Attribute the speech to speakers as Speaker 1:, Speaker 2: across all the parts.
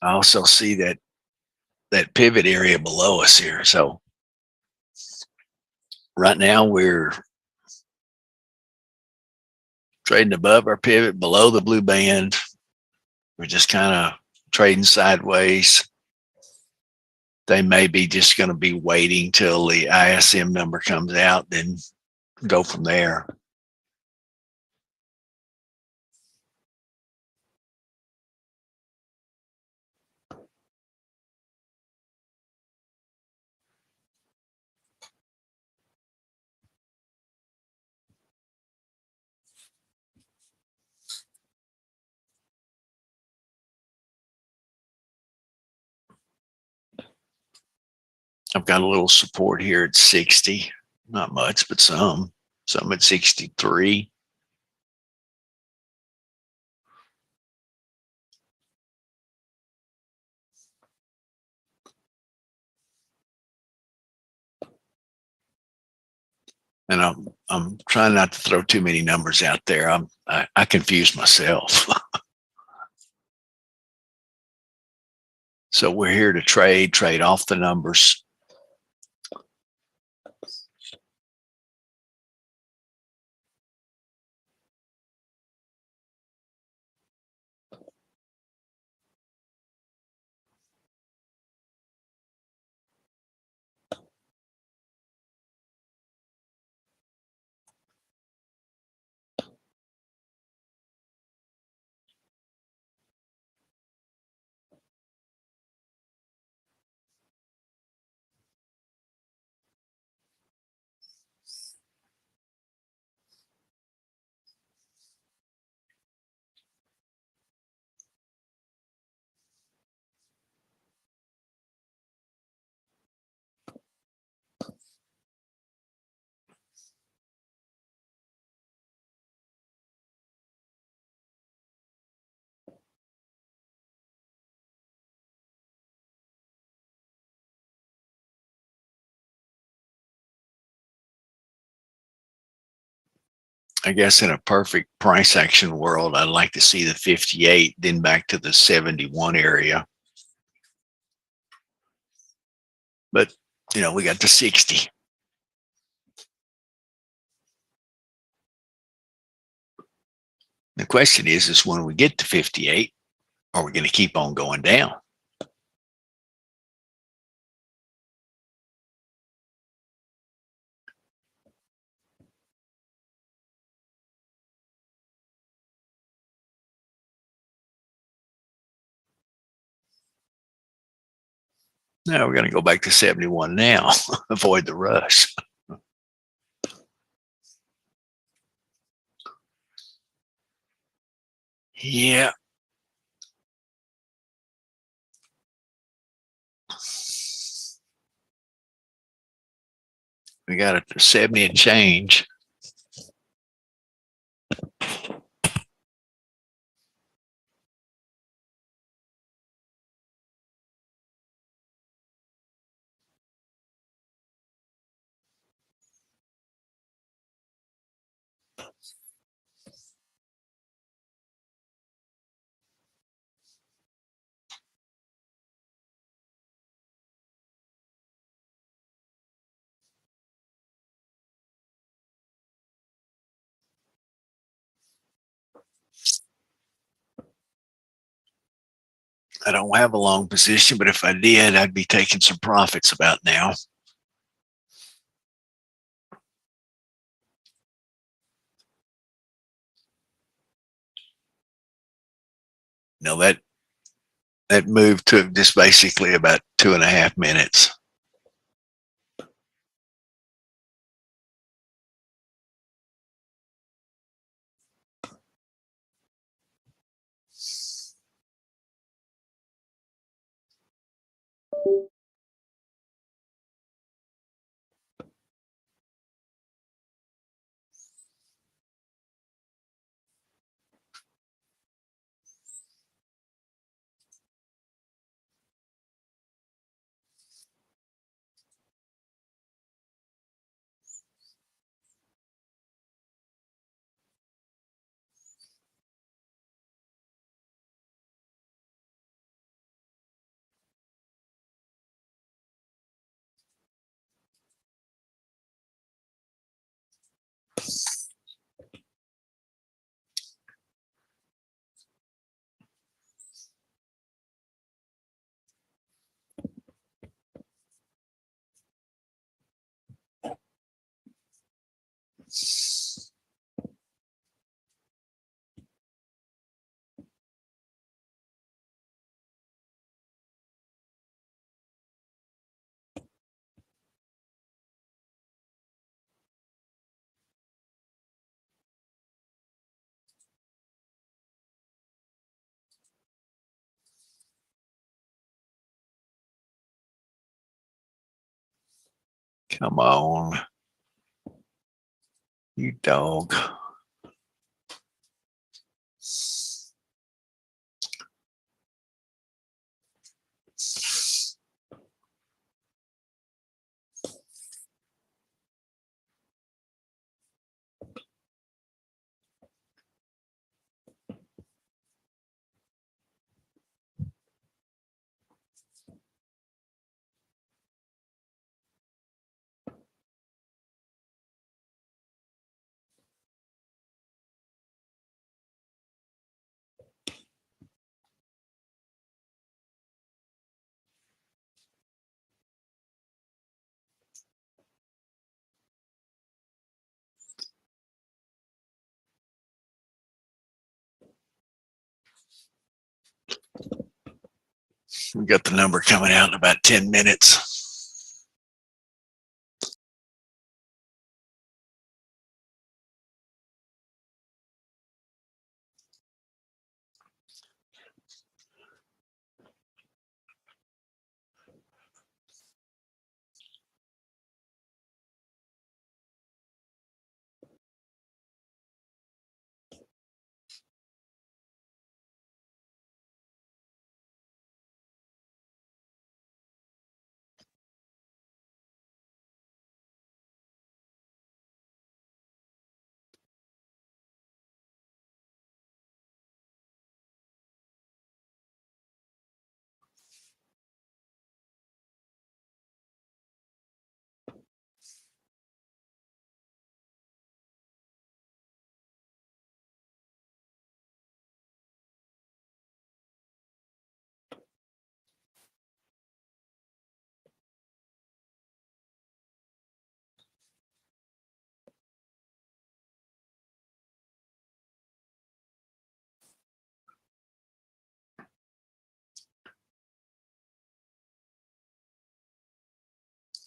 Speaker 1: I also see that pivot area below us here. So right now we're trading above our pivot, below the blue band. We're just kind of trading sideways. They may be just going to be waiting till the ISM number comes out, then go from there. I've got a little support here at 60. Not much, but some. Some at 63. And I'm trying not to throw too many numbers out there. I confuse myself. So we're here to trade off the numbers. I guess in a perfect price action world, I'd like to see the 58, then back to the 71 area. But, we got the 60. The question is when we get to 58, are we going to keep on going down? No, we're going to go back to 71 now. Avoid the rush. Yeah. We got it to 70 and change. I don't have a long position, but if I did, I'd be taking some profits about now. That move took just basically about 2.5 minutes. Come on. You dog. We got the number coming out in about 10 minutes.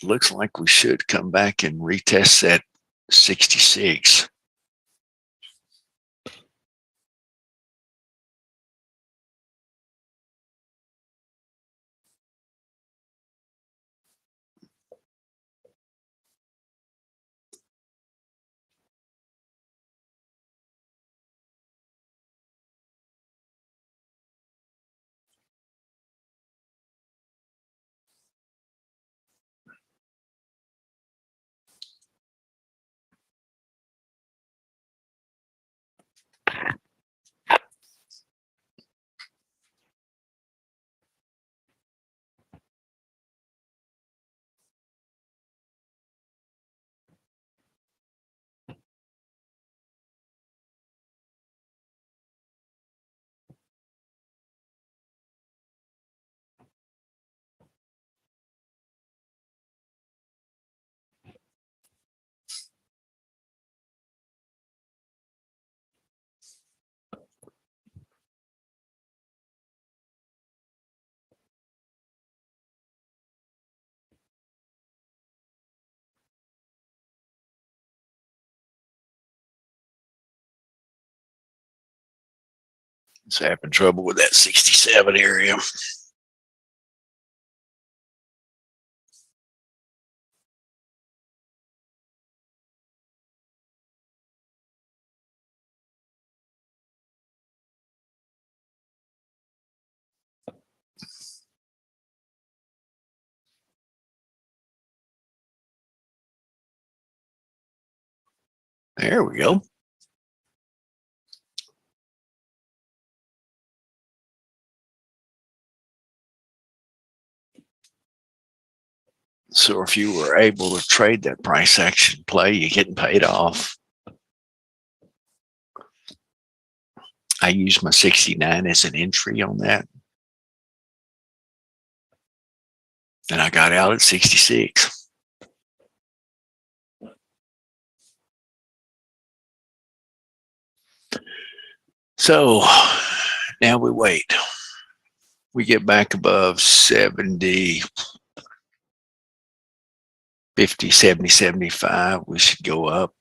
Speaker 1: Looks like we should come back and retest that 66. It's having trouble with that 67 area. There we go. So if you were able to trade that price action play, you're getting paid off. I used my 69 as an entry on that. And I got out at 66. So now we wait. We get back above 70, 50, 70, 75. We should go up.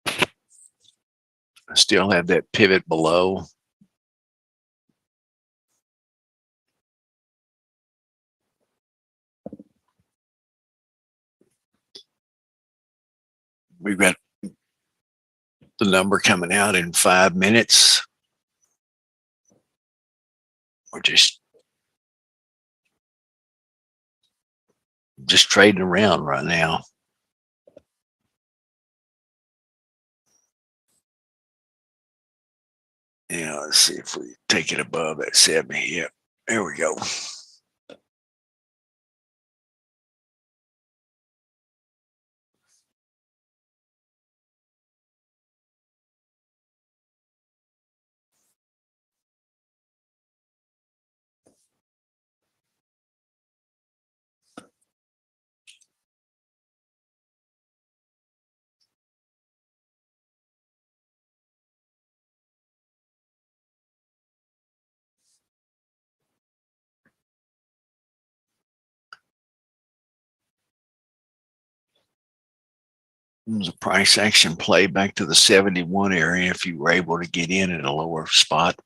Speaker 1: I still have that pivot below. We've got the number coming out in 5 minutes. We're just trading around right now. Yeah, let's see if we take it above that 70. Yep, there we go. There's a price action play back to the 71 area if you were able to get in at a lower spot.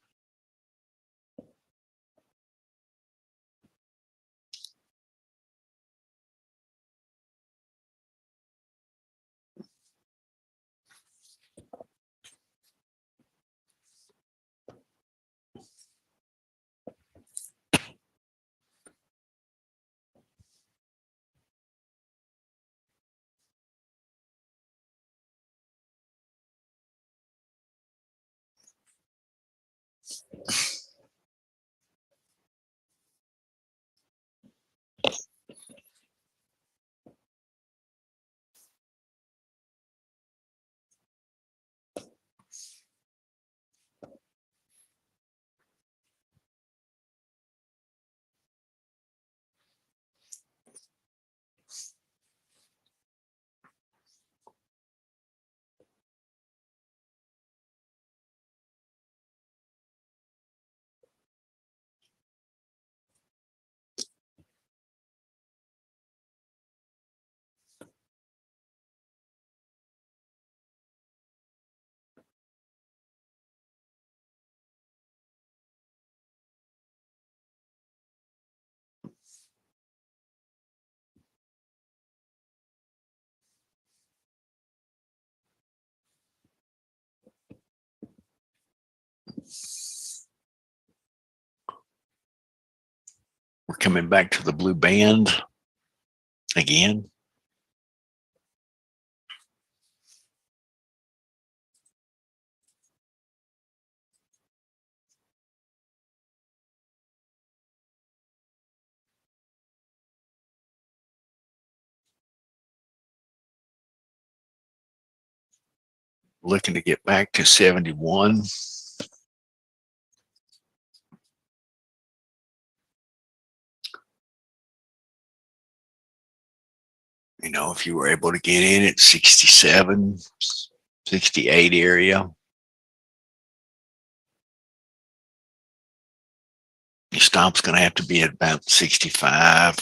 Speaker 1: We're coming back to the blue band again. Looking to get back to 71. You know, if you were able to get in at 67, 68 area, your stop's going to have to be at about 65.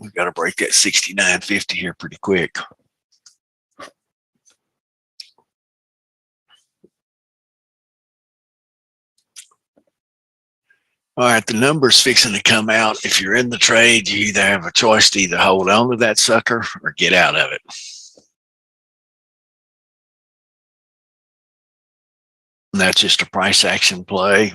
Speaker 1: We've got to break that 69.50 here pretty quick. All right, the number's fixing to come out. If you're in the trade, you either have a choice to either hold on to that sucker or get out of it. And that's just a price action play.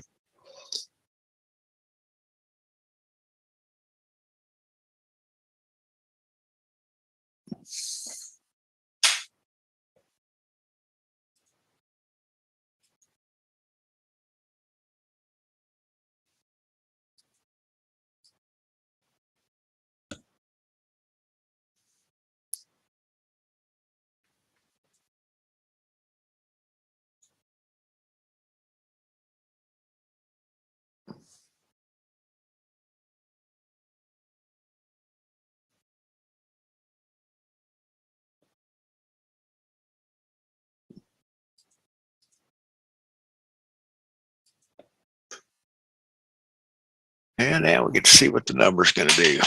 Speaker 1: And now we get to see what the number's going to do.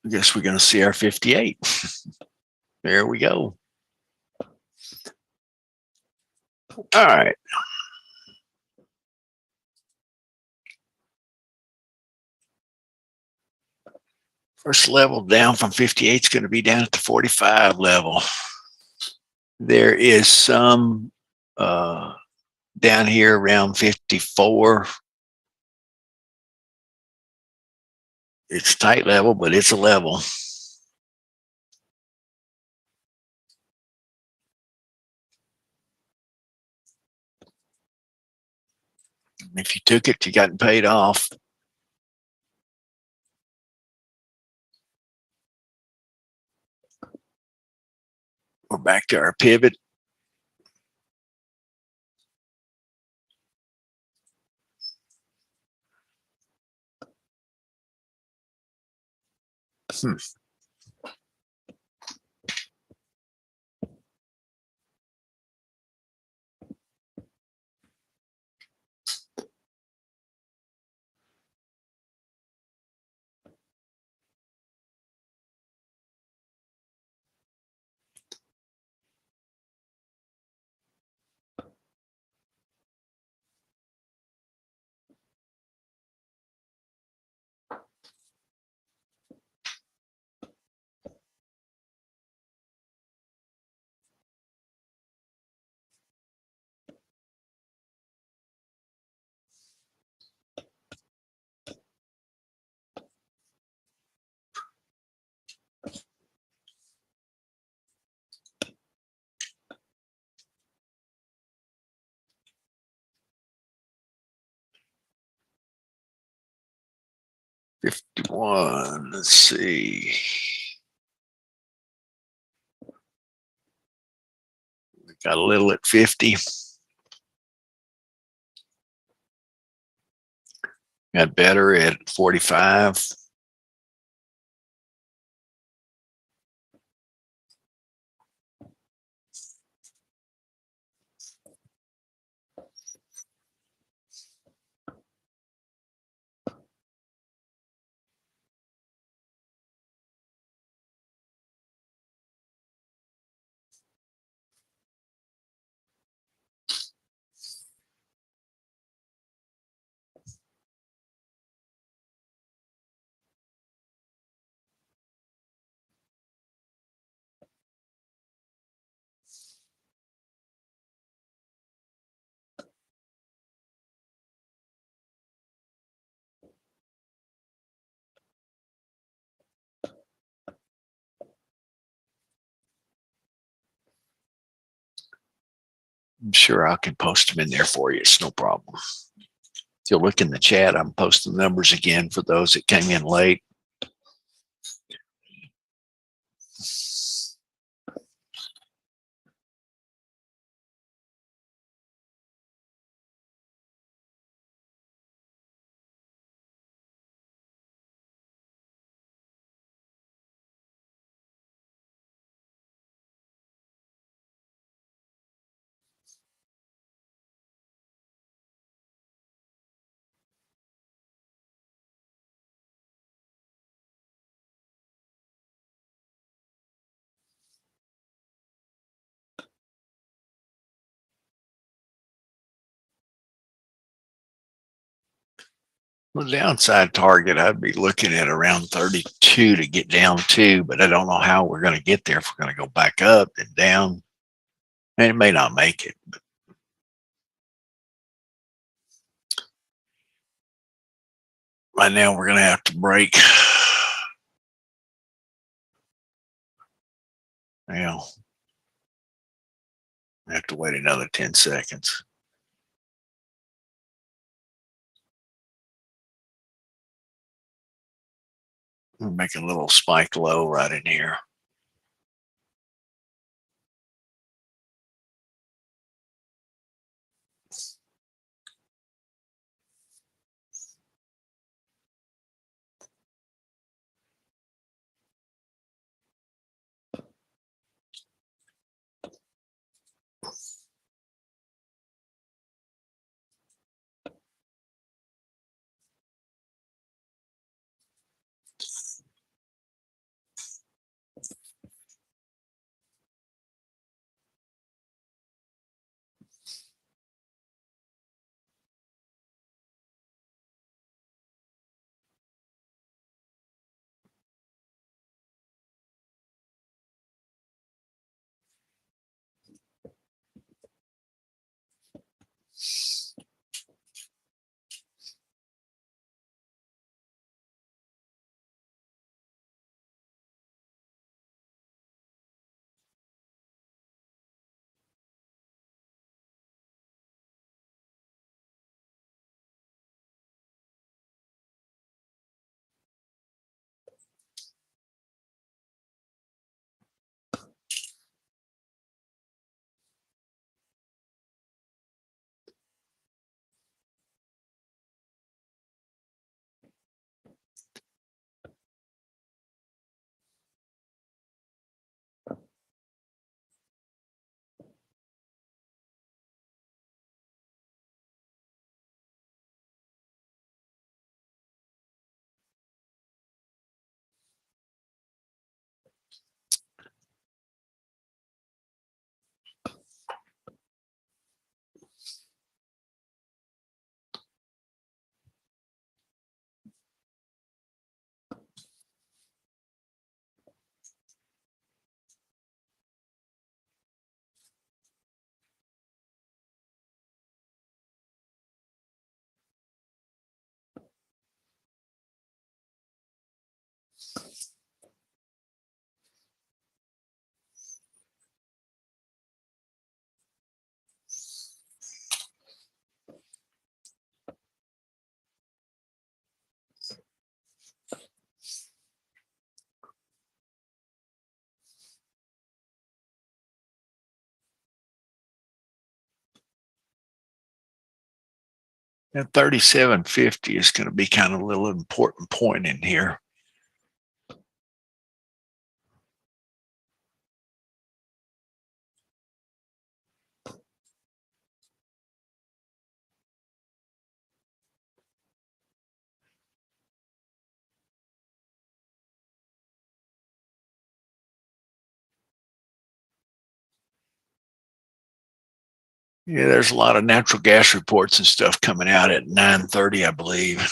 Speaker 1: I guess we're going to see our 58. There we go. All right. First level down from 58 is going to be down at the 45 level. There is some down here around 54. It's tight level, but it's a level. If you took it, you got paid off. We're back to our pivot. Hmm. $51. Let's see. We got a little at 50. Got better at 45. I'm sure I can post them in there for you. It's no problem. If you look in the chat, I'm posting the numbers again for those that came in late. The downside target, I'd be looking at around 32 to get down to, but I don't know how we're going to get there. If we're going to go back up and down, and it may not make it. But right now, we're going to have to break. Well, I have to wait another 10 seconds. We'll make a little spike low right in here. That 3750 is going to be kind of a little important point in here. Yeah, there's a lot of natural gas reports and stuff coming out at 9:30, I believe.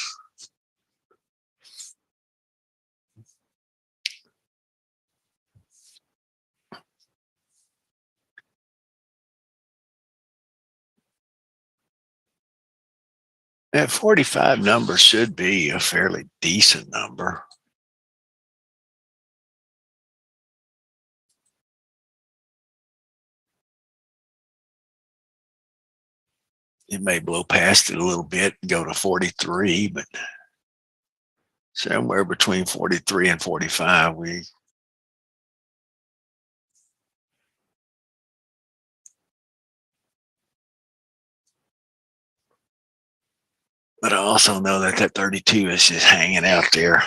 Speaker 1: That 45 number should be a fairly decent number. It may blow past it a little bit and go to 43, but somewhere between 43 and 45, but I also know that that 32 is just hanging out there.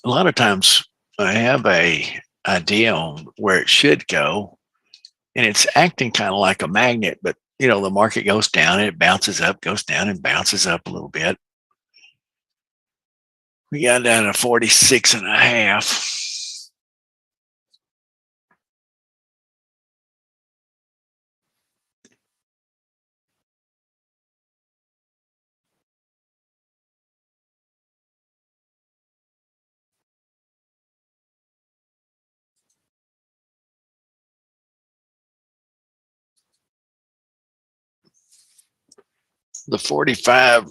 Speaker 1: A lot of times I have a idea on where it should go, and it's acting kind of like a magnet, but the market goes down and it bounces up, goes down and bounces up a little bit. We got down to 46 and a half. The 45,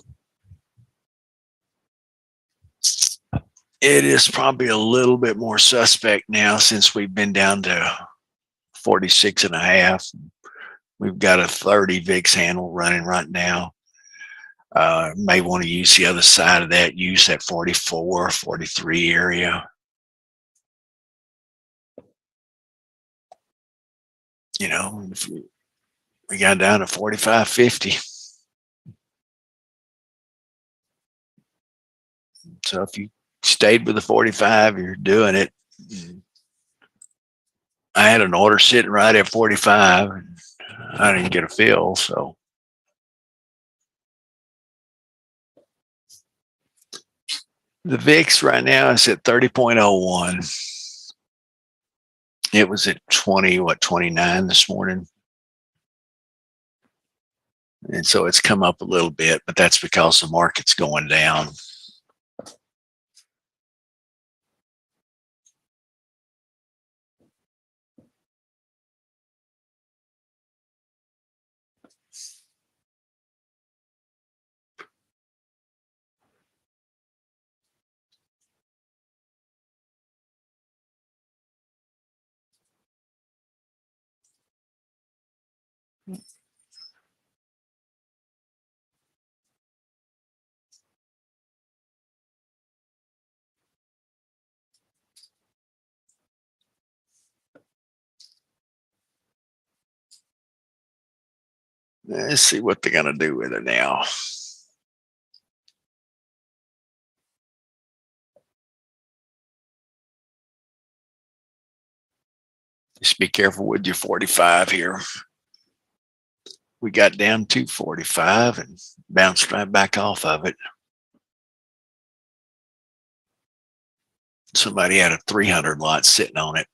Speaker 1: it is probably a little bit more suspect now since we've been down to 46 and a half. We've got a 30 VIX handle running right now. May want to use the other side of that, use that 44, 43 area. If we got down to 45.50. So if you stayed with the 45, you're doing it. I had an order sitting right at 45. And I didn't get a fill, so. The VIX right now is at 30.01. It was at 29 this morning. And so it's come up a little bit, but that's because the market's going down. Let's see what they're going to do with it now. Just be careful with your 45 here. We got down to 45 and bounced right back off of it. Somebody had a 300 lot sitting on it.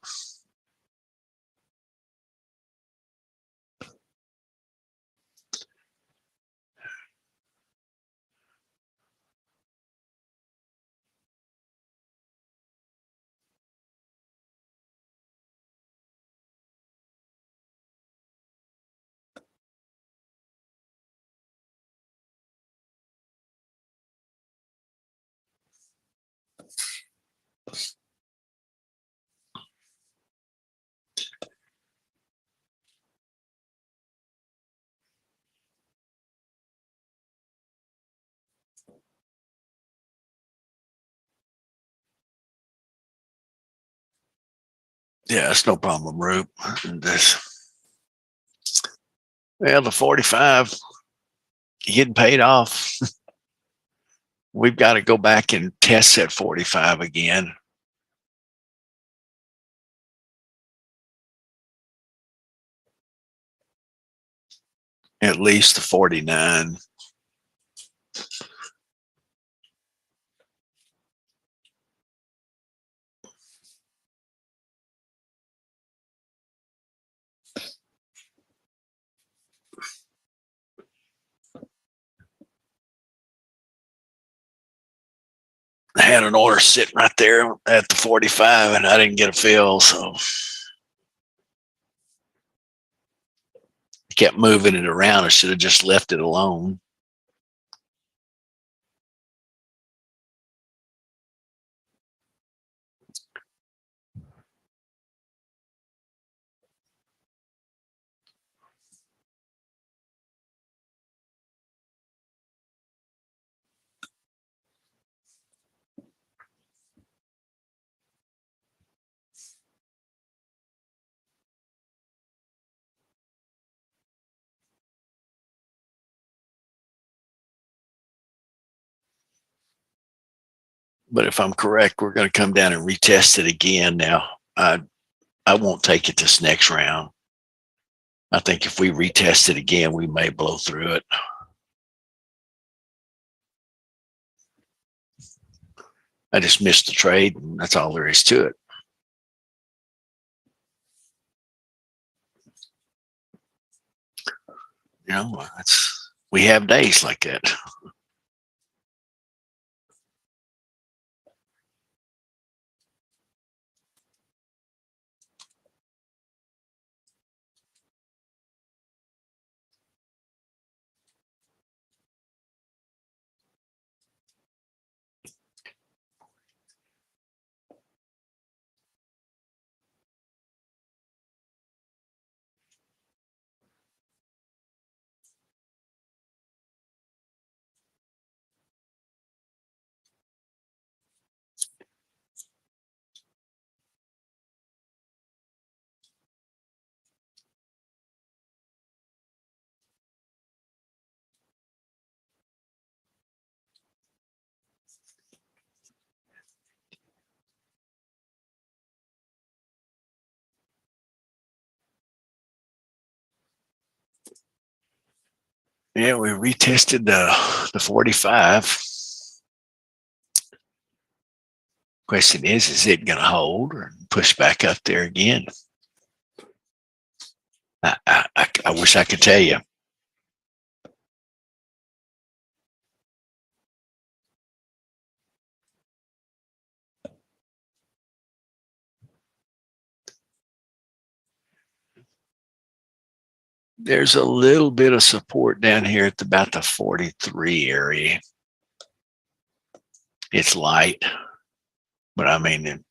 Speaker 1: Yeah, it's no problem, Rube. Well, the 45 getting paid off. We've got to go back and test that 45 again. At least the 49. I had an order sitting right there at the 45 and I didn't get a fill. So I kept moving it around. I should have just left it alone. But if I'm correct, we're going to come down and retest it again. Now, I won't take it this next round. I think if we retest it again, we may blow through it. I just missed the trade, and that's all there is to it. You know, we have days like that. Yeah, we retested the 45. Question is it going to hold or push back up there again? I wish I could tell you. There's a little bit of support down here at about the 43 area. It's light, but I mean,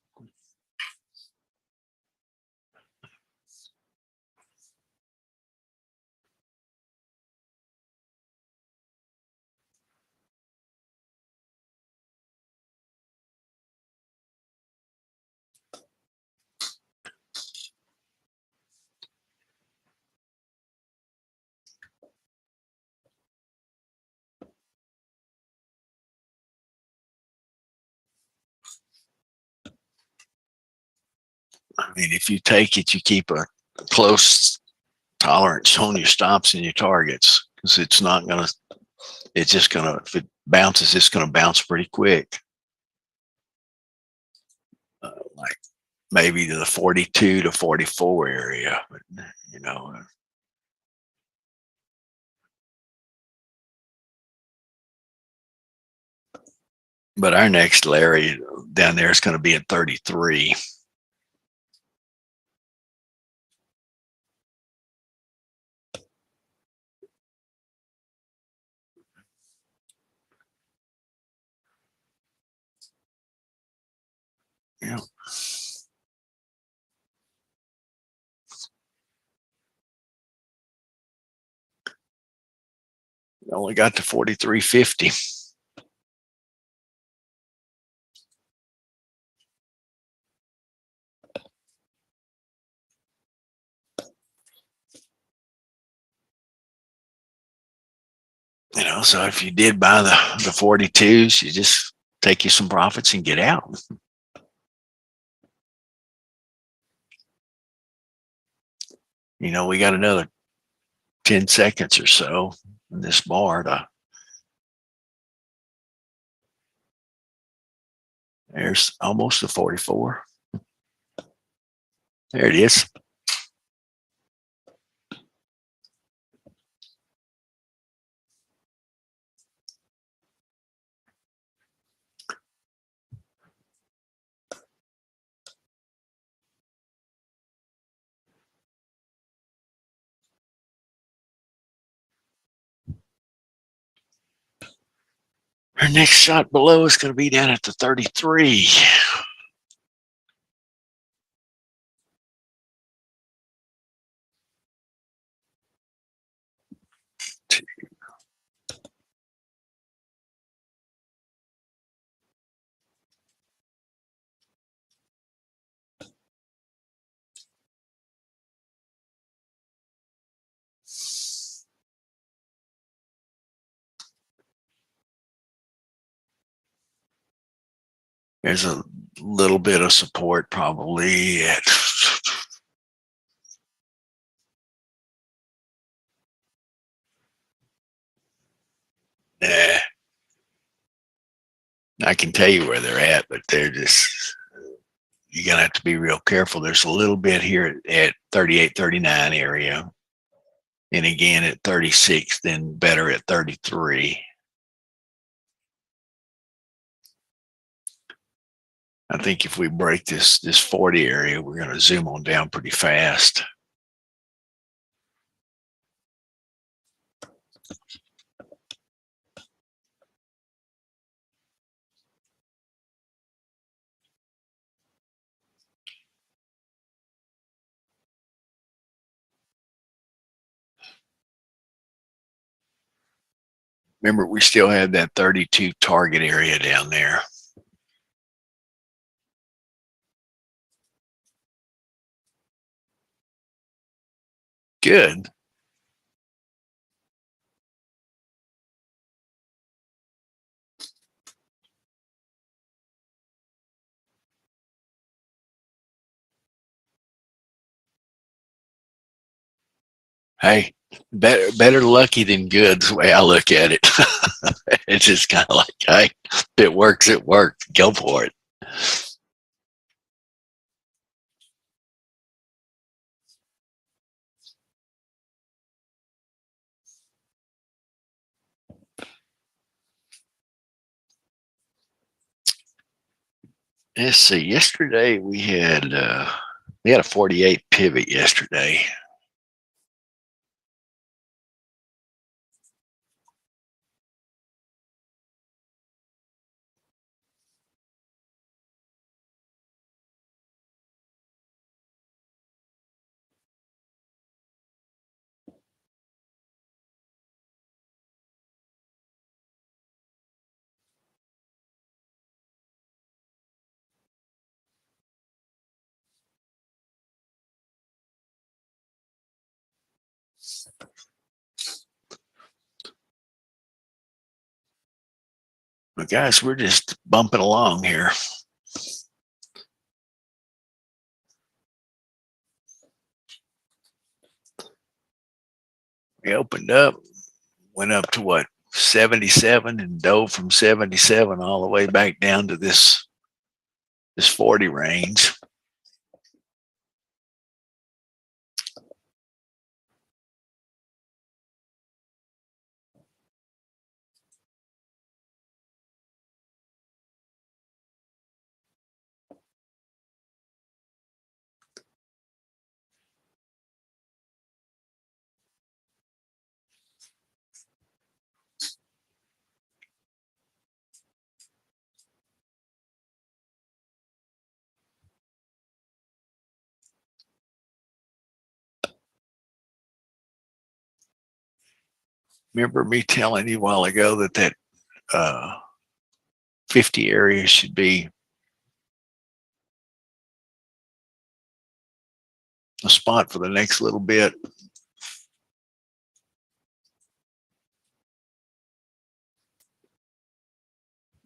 Speaker 1: if you take it, you keep a close tolerance on your stops and your targets because it's not going to, it's just going to, if it bounces, it's going to bounce pretty quick. Like maybe to the 42 to 44 area, but you know. But our next Larry down there is going to be at 33. Yeah. Only got to 43.50. So if you did buy the 42s, you just take you some profits and get out. We got another 10 seconds or so in this bar there's almost the 44. There it is. Her next shot below is going to be down at the 33. There's a little bit of support probably at nah, I can tell you where they're at, but you're gonna have to be real careful. There's a little bit here at 38, 39 area, and again at 36, then better at 33. I think if we break this 40 area, we're going to zoom on down pretty fast. Remember, we still have that 32 target area down there. Good. Hey, better lucky than good is the way I look at it. It's just kind of like, hey, if it works, it works. Go for it. Let's see. Yesterday we had a 48 pivot yesterday. But guys, we're just bumping along here. We opened up, went up to what, 77, and dove from 77 all the way back down to this 40 range. Remember me telling you a while ago that 50 area should be a spot for the next little bit.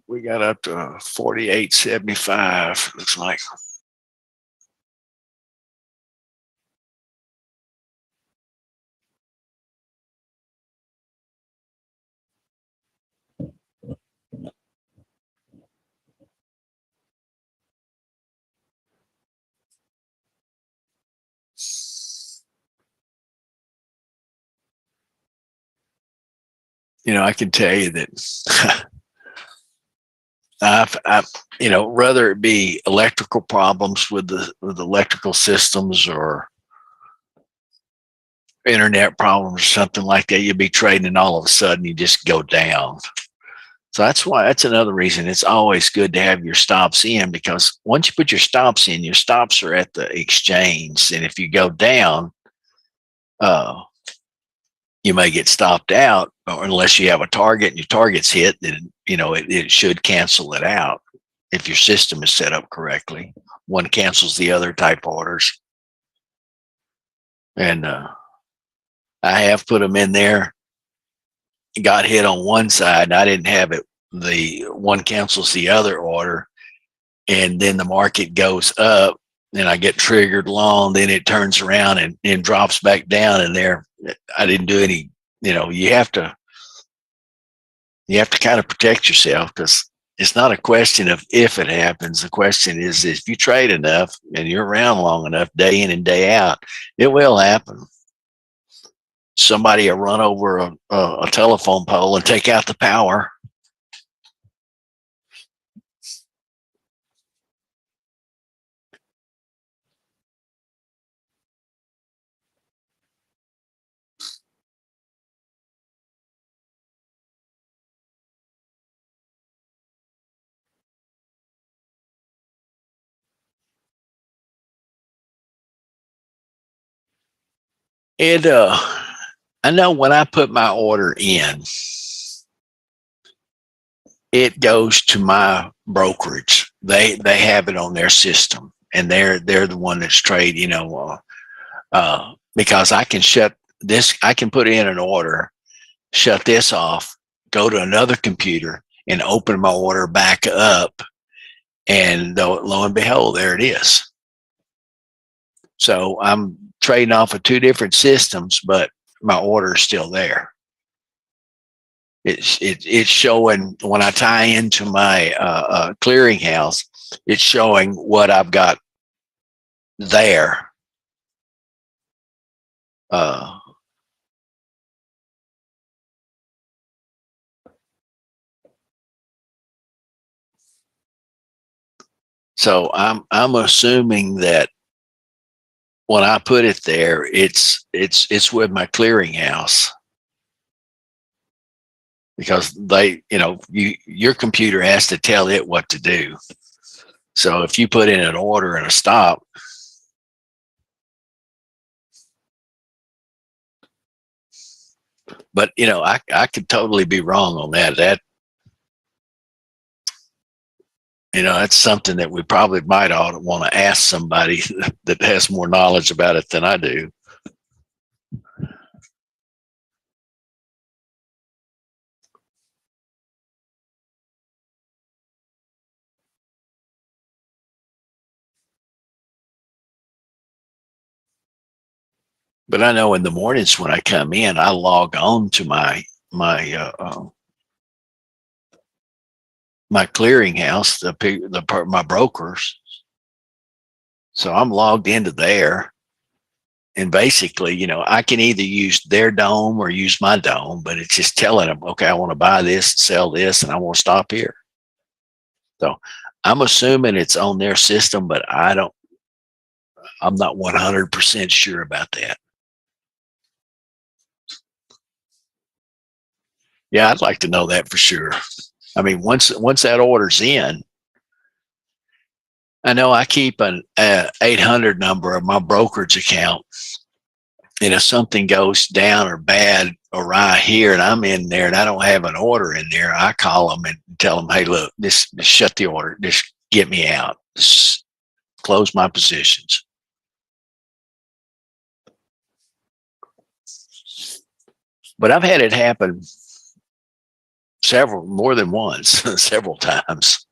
Speaker 1: We got up to 48.75, looks like. I can tell you that I've, whether it be electrical problems with electrical systems or internet problems or something like that, you'll be trading and all of a sudden you just go down. So that's another reason it's always good to have your stops in, because once you put your stops in, your stops are at the exchange. And if you go down, uh, you may get stopped out, or unless you have a target and your target's hit, then it should cancel it out if your system is set up correctly. One cancels the other type orders, and I have put them in there. Got hit on one side, and I didn't have it. The one cancels the other order, and then the market goes up, and I get triggered long. Then it turns around and drops back down, and there I didn't do any. You have to kind of protect yourself, because it's not a question of if it happens. The question is, if you trade enough and you're around long enough, day in and day out, it will happen. Somebody will run over a telephone pole and take out the power. And I know when I put my order in, it goes to my brokerage. They have it on their system, and they're the one that's trade. Because I can shut this, I can put in an order, shut this off, go to another computer, and open my order back up, and lo and behold, there it is. So I'm trading off of two different systems, but my order is still there. It's showing when I tie into my clearinghouse. It's showing what I've got there. Uh, so I'm assuming that when I put it there, it's with my clearinghouse, because your computer has to tell it what to do. So if you put in an order and a stop, but I could totally be wrong on that. That's something that we probably might ought to want to ask somebody that has more knowledge about it than I do. But I know in the mornings when I come in, I log on to my clearinghouse, my brokers. So I'm logged into there, and basically, I can either use their dome or use my dome, but it's just telling them, okay, I want to buy this, sell this, and I want to stop here. So I'm assuming it's on their system, but I'm not 100% sure about that. Yeah, I'd like to know that for sure. I mean, once that order's in, I know I keep an 800 number of my brokerage account, and if something goes down or bad awry here, and I'm in there and I don't have an order in there, I call them and tell them, hey, look, just shut the order, just get me out, just close my positions. But I've had it happen more than once, several times.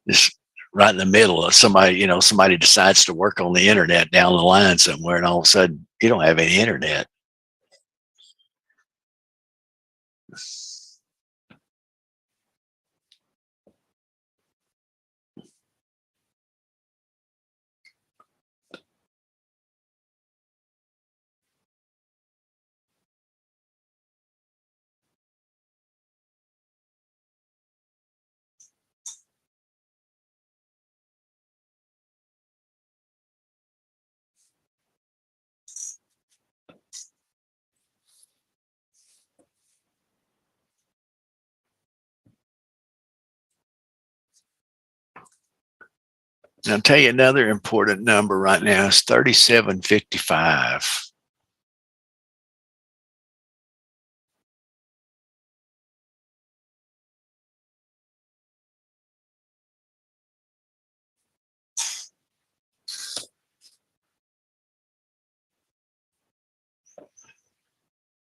Speaker 1: Just right in the middle of somebody, somebody decides to work on the internet down the line somewhere, and all of a sudden you don't have any internet. I'll tell you another important number right now is 3755.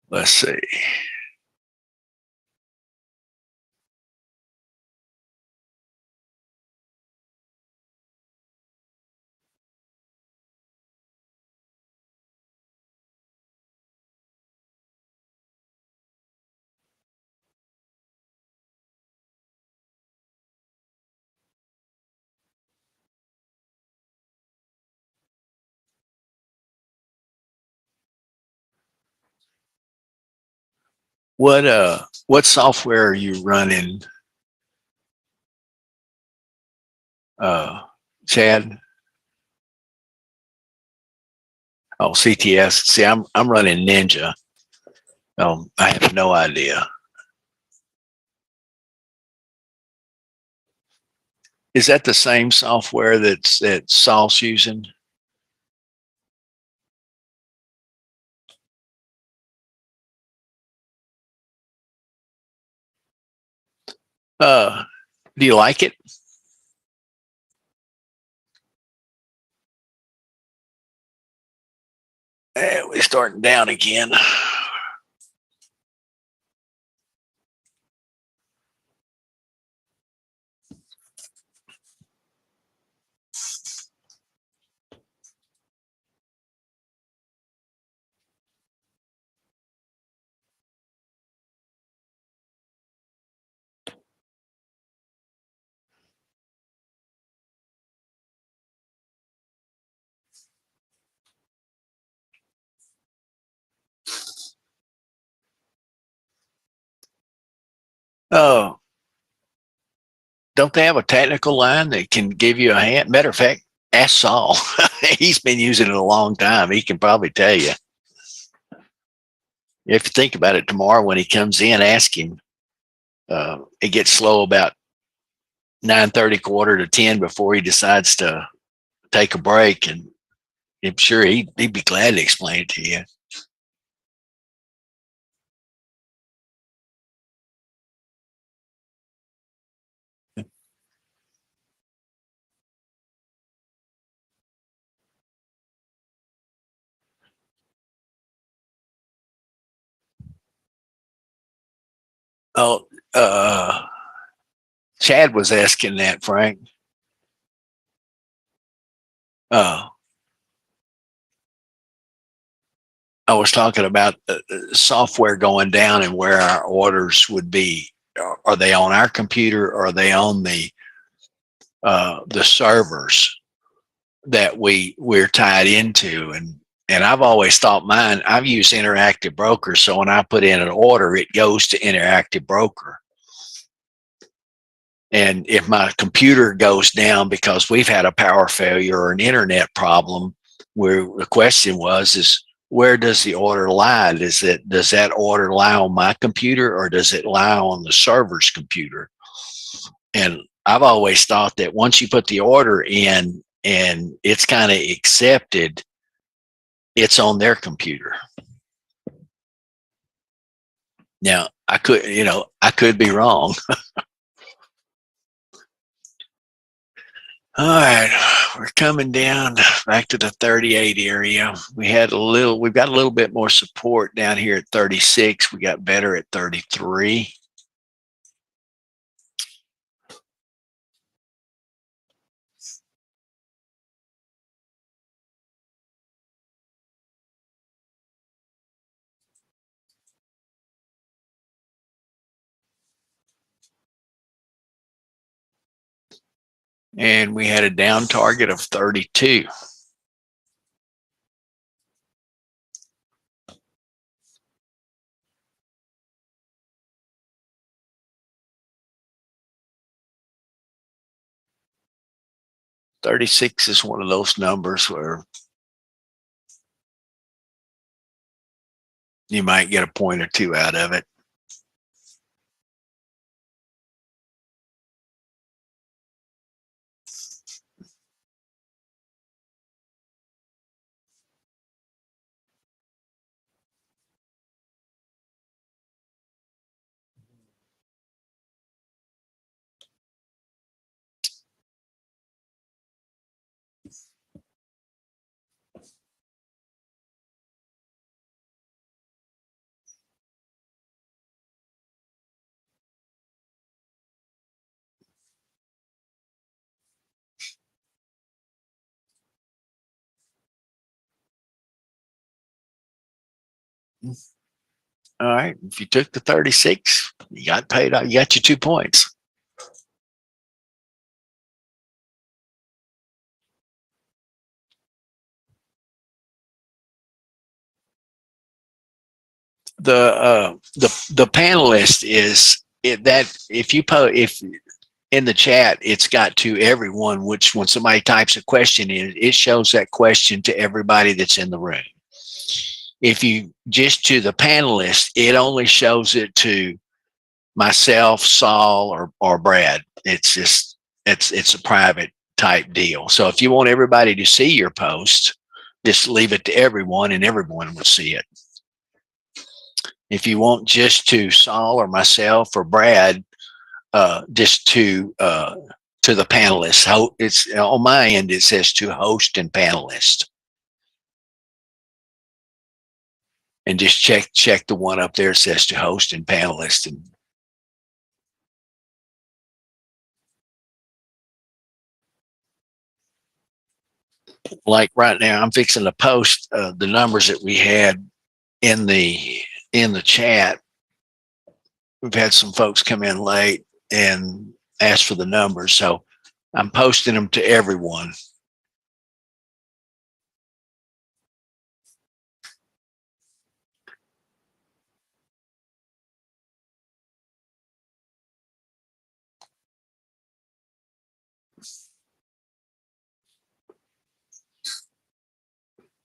Speaker 1: Let's see. What software are you running, Chad? Oh, CTS. See, I'm running Ninja. I have no idea. Is that the same software that Saul's using? Do you like it? We're starting down again. Oh, don't they have a technical line that can give you a hand? Matter of fact, ask Saul. He's been using it a long time. He can probably tell you. If you think about it, tomorrow when he comes in, ask him. It gets slow about 9:30, quarter to 10 before he decides to take a break, and I'm sure he'd be glad to explain it to you. Oh, Chad was asking that, Frank. Uh, I was talking about software going down and where our orders would be. Are they on our computer, or are they on the servers that we're tied into? And I've always thought mine. I've used Interactive Broker, so when I put in an order, it goes to Interactive Broker. And if my computer goes down because we've had a power failure or an internet problem, where the question is where does the order lie? Does that order lie on my computer, or does it lie on the server's computer? And I've always thought that once you put the order in and it's kind of accepted, it's on their computer. Now, I could be wrong. All right, we're coming down back to the 38 area. We've got a little bit more support down here at 36. We got better at 33. and we had a down target of 32. $36 is one of those numbers where you might get a point or two out of it. All right. If you took the 36, you got paid out. You got your 2 points. The panelist is that if you if in the chat it's got to everyone, which when somebody types a question in, it shows that question to everybody that's in the room. If you just to the panelist, it only shows it to myself, Saul, or Brad. It's just it's a private type deal. So if you want everybody to see your post, just leave it to everyone and everyone will see it. If you want just to Saul or myself or Brad, just to the panelists. It's on my end. It says to host and panelist, and just check the one up there. It says to host and panelist, and like right now, I'm fixing to post the numbers that we had in the chat. We've had some folks come in late and ask for the numbers, so I'm posting them to everyone.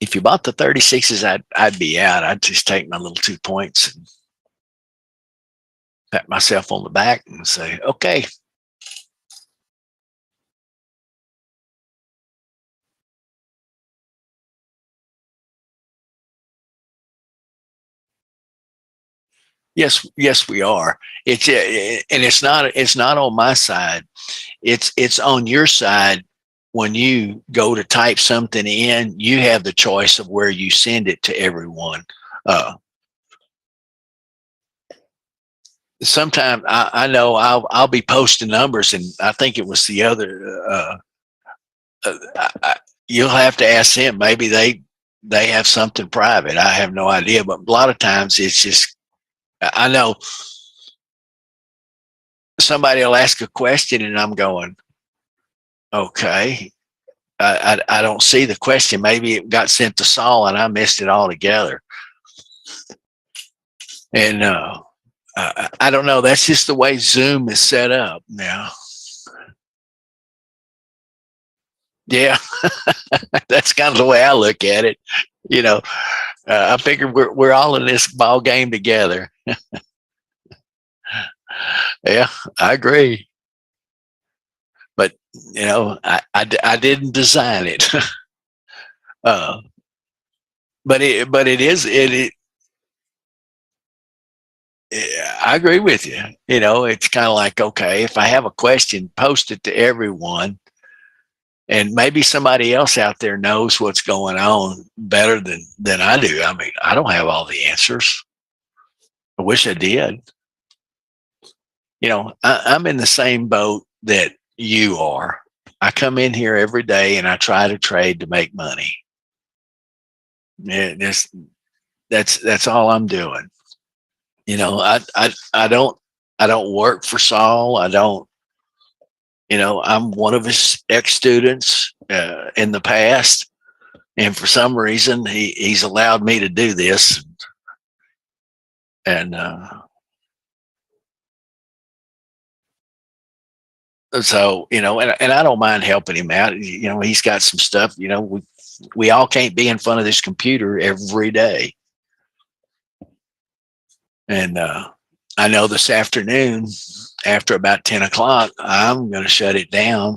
Speaker 1: If you bought the 36s, I'd be out. I'd just take my little 2 points and pat myself on the back and say, okay. Yes, we are. It's and it's not on my side. It's on your side. When you go to type something in, you have the choice of where you send it to everyone. Sometimes I know I'll be posting numbers, and I think it was the other. You'll have to ask them. Maybe they have something private. I have no idea, but a lot of times it's just I know somebody will ask a question, and I'm going, okay. I don't see the question. Maybe it got sent to Saul, and I missed it altogether. And I don't know. That's just the way Zoom is set up now. Yeah, that's kind of the way I look at it. You know, I figure we're all in this ball game together. Yeah, I agree. But you know, I didn't design it. But it is I agree with you. You know, it's kind of like, okay, if I have a question, post it to everyone, and maybe somebody else out there knows what's going on better than I do. I mean, I don't have all the answers. I wish I did. You know, I'm in the same boat that you are. I come in here every day and I try to trade to make money. Yeah, that's all I'm doing. You know, I don't work for Saul. I don't, I'm one of his ex-students in the past, and for some reason he's allowed me to do this. And so, and I don't mind helping him out. He's got some stuff. We all can't be in front of this computer every day. And I know this afternoon, after about 10 o'clock, I'm going to shut it down.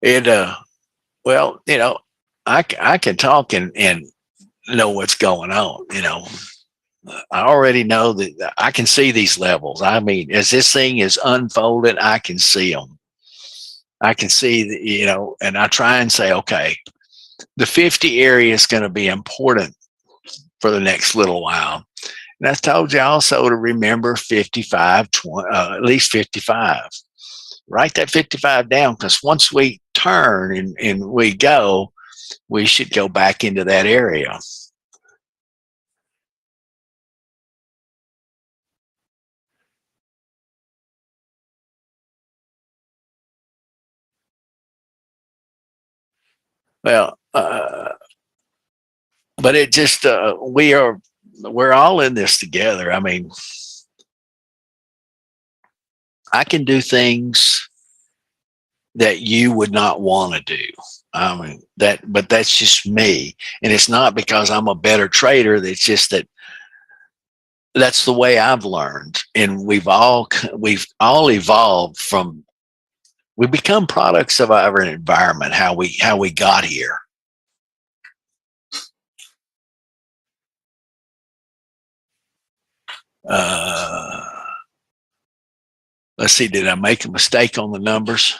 Speaker 1: And well, I can talk and know what's going on. I already know that I can see these levels. I mean, as this thing is unfolded, I can see them. I can see that, and I try and say, okay, the 50 area is going to be important for the next little while. And I told you also to remember 55, 20, at least 55. Write that 55 down, because once we turn and we go, we should go back into that area. Well, but it just we're all in this together. I mean, I can do things that you would not want to do. I mean but that's just me, and it's not because I'm a better trader. It's just that that's the way I've learned, and we've all evolved from. We become products of our environment, how we got here. Uh, let's see, did I make a mistake on the numbers?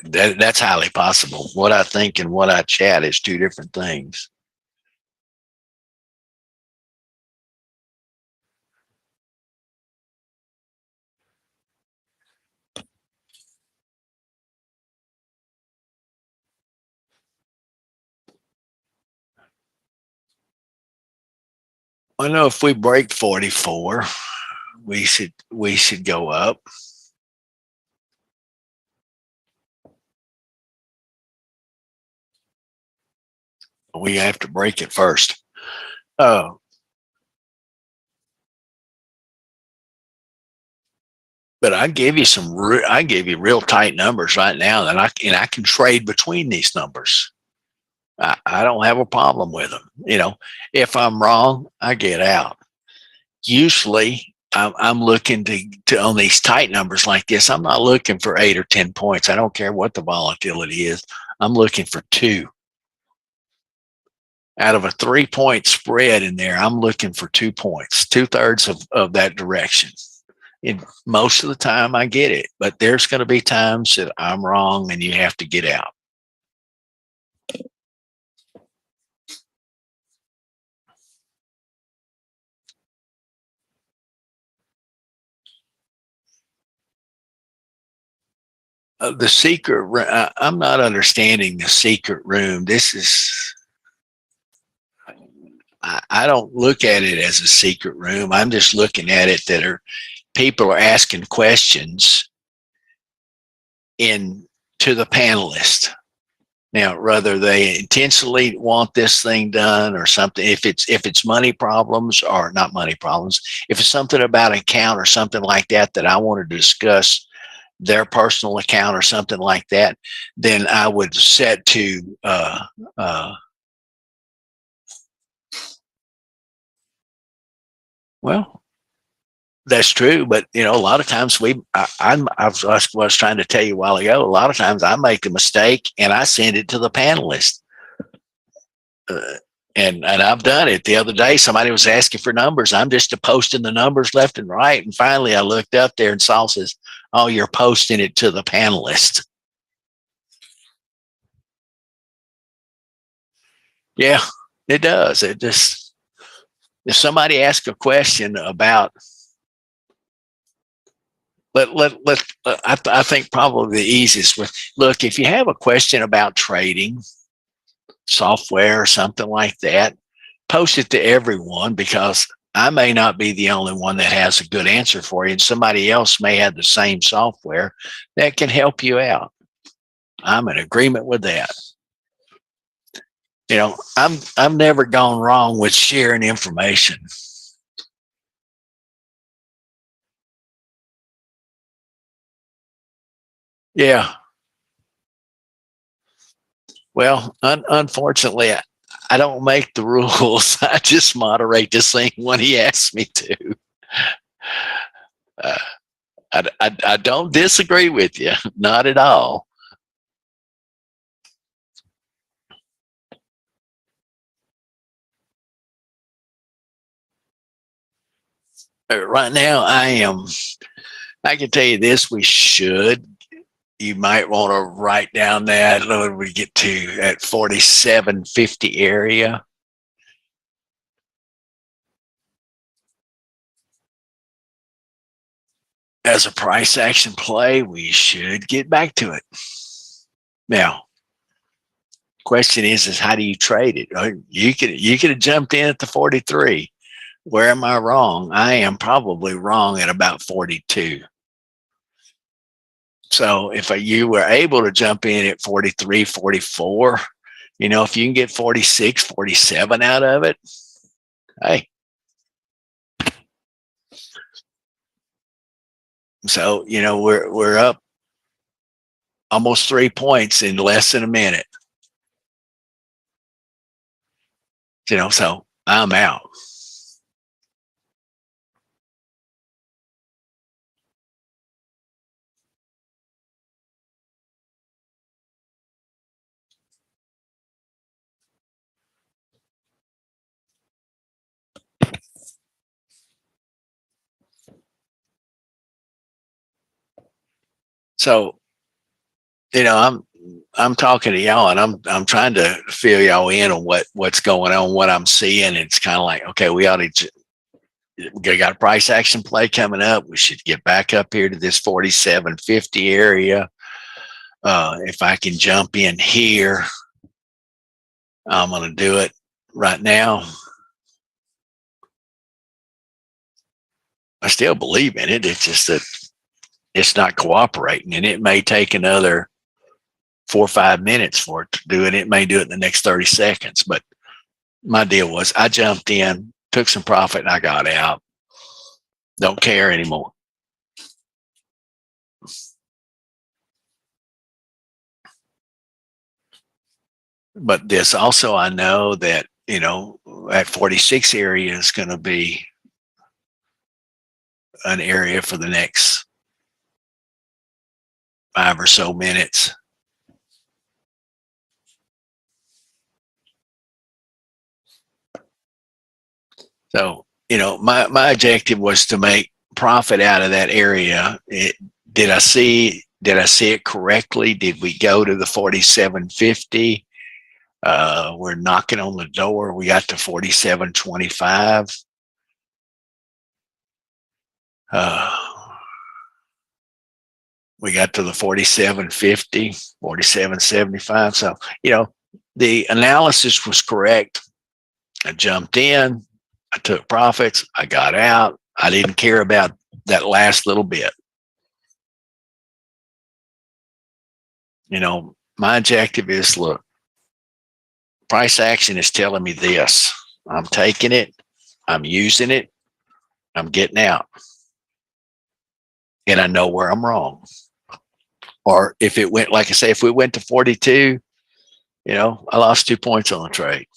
Speaker 1: That's highly possible. What I think and what I chat is two different things. I know if we break 44, we should go up. We have to break it first. Oh, but I give you real tight numbers right now, and I can trade between these numbers. I don't have a problem with them. If I'm wrong, I get out. Usually, I'm looking to on these tight numbers like this. I'm not looking for 8 or 10 points. I don't care what the volatility is. I'm looking for two. Out of a 3 point spread in there, I'm looking for 2 points, 2/3 of that direction. And most of the time I get it, but there's going to be times that I'm wrong and you have to get out. The secret, I'm not understanding the secret room. This is, I don't look at it as a secret room. I'm just looking at it that people are asking questions in to the panelists. Now, whether they intentionally want this thing done or something, if it's money problems or not money problems, if it's something about an account or something like that I want to discuss their personal account or something like that, then I would set to well, that's true, but a lot of times I was trying to tell you a while ago. A lot of times I make a mistake and I send it to the panelist. Uh, and I've done it. The other day, somebody was asking for numbers. I'm just posting the numbers left and right. And finally, I looked up there and Saul says, "Oh, you're posting it to the panelist." Yeah, it does. It just if somebody asks a question about I think probably the easiest with, look, if you have a question about trading software or something like that, post it to everyone, because I may not be the only one that has a good answer for you, and somebody else may have the same software that can help you out. I'm in agreement with that. I'm never gone wrong with sharing information. Yeah. Well, unfortunately, I don't make the rules. I just moderate this thing when he asks me to. Uh, I don't disagree with you, not at all. Right now, I can tell you this, we should. You might want to write down that when we get to at 4750 area. As a price action play, we should get back to it. Now, question is how do you trade it? You could have jumped in at the 43. Where am I wrong? I am probably wrong at about 42. So if you were able to jump in at 43, 44, if you can get 46, 47 out of it, hey. So, we're up almost 3 points in less than a minute. So I'm out. So, I'm talking to y'all, and I'm trying to fill y'all in on what's going on, what I'm seeing. It's kind of like, okay, we got a price action play coming up. We should get back up here to this 4750 area. If I can jump in here, I'm going to do it right now. I still believe in it. It's just that it's not cooperating, and it may take another 4 or 5 minutes for it to do it. It may do it in the next 30 seconds. But my deal was I jumped in, took some profit, and I got out. Don't care anymore. But this also, I know that, at 46 area is going to be an area for the next 5 or so minutes. So, my objective was to make profit out of that area. Did I see it correctly? Did we go to the 4750? We're knocking on the door. We got to 4725. We got to the 4750, 4775. So, the analysis was correct. I jumped in, I took profits, I got out. I didn't care about that last little bit. My objective is, look, price action is telling me this. I'm taking it, I'm using it, I'm getting out. And I know where I'm wrong. Or if it went, like I say, if we went to 42, I lost 2 points on the trade.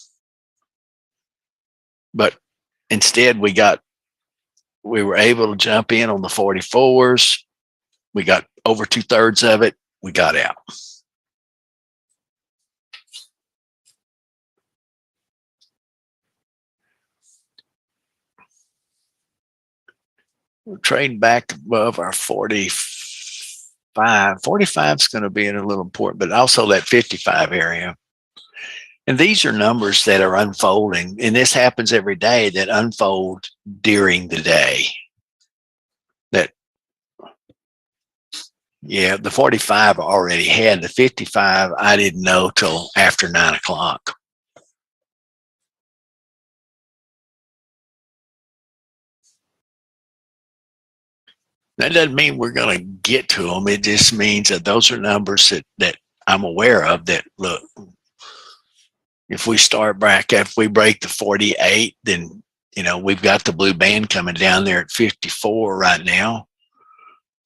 Speaker 1: But instead, we were able to jump in on the 44s. We got over 2/3 of it. We got out. We're trading back above our 45. 45 is going to be a little important, but also that 55 area. And these are numbers that are unfolding, and this happens every day, that unfold during the day. That Yeah, the 45 already had. The 55 I didn't know till after 9 o'clock. That doesn't mean we're going to get to them. It just means that those are numbers that I'm aware of. That look, if we start back, if we break the 48, then we've got the blue band coming down there at 54 right now.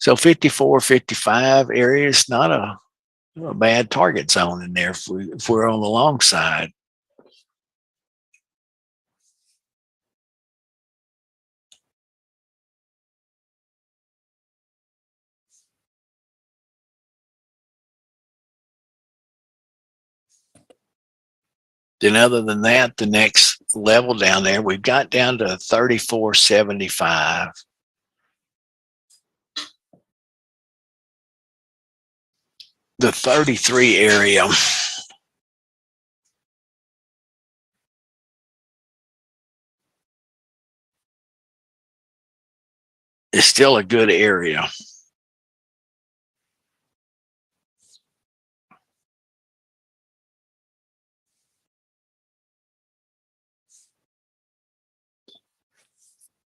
Speaker 1: So 54, 55 area is not a bad target zone in there if we're on the long side. Then other than that, the next level down there, we've got down to 34.75. The 33 area is still a good area.